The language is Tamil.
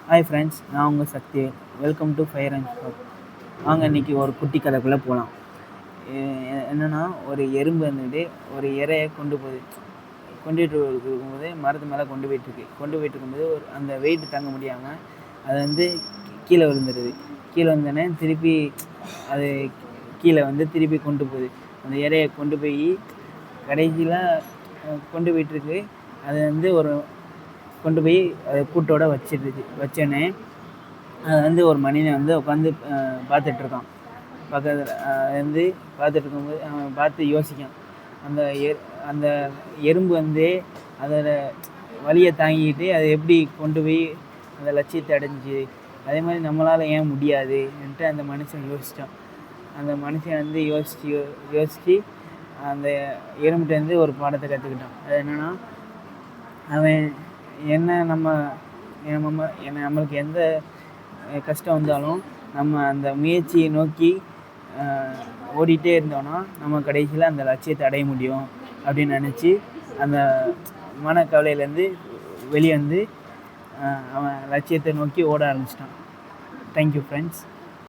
ஹாய் ஃப்ரெண்ட்ஸ், நான் உங்கள் Sakthi. Welcome to Fire and Spark. வாங்க இன்றைக்கி ஒரு குட்டி கதைக்குள்ளே போகலாம். என்னென்னா, ஒரு எறும்பு வந்துட்டு ஒரு இரையை கொண்டுட்டு இருக்கும்போது மரத்து மேலே கொண்டு போயிட்டுருக்கும்போது அந்த வெயிட் தாங்க முடியாமல் அது கீழே விழுந்துடுது. கீழே வந்தோடனே திருப்பி அது கீழே திருப்பி கொண்டு போகுது. அந்த இரையை கொண்டு போய் கடைசியில் கொண்டு போயிட்டுருக்கு. அது ஒரு கொண்டு போய் அதை கூட்டோட வச்சோடனே அது ஒரு மனிதன் உட்காந்து பார்த்துட்ருக்கான். பக்கத்தில் பார்த்துட்டு இருக்கும்போது அவன் பார்த்து யோசிக்கான். அந்த எறும்பு அதோட வலியை தாங்கிக்கிட்டு அதை எப்படி கொண்டு போய் அந்த லட்சியத்தை அடைஞ்சி, அதே மாதிரி நம்மளால் ஏன் முடியாதுன்ட்டு அந்த மனுஷன் யோசித்தான். அந்த மனுஷன் யோசித்து அந்த எறும்புகிட்டேருந்து ஒரு பாடத்தை கற்றுக்கிட்டான். அது என்னென்னா, அவன் நம்மளுக்கு எந்த கஷ்டம் வந்தாலும் நம்ம அந்த முயற்சியை நோக்கி ஓடிட்டே இருந்தோன்னா நம்ம கடைசியில் அந்த லட்சியத்தை அடைய முடியும் அப்படின்னு நினச்சி அந்த மனக்கவலையிலேருந்து வெளியே அவன் லட்சியத்தை நோக்கி ஓட ஆரம்பிச்சிட்டான். Thank you friends.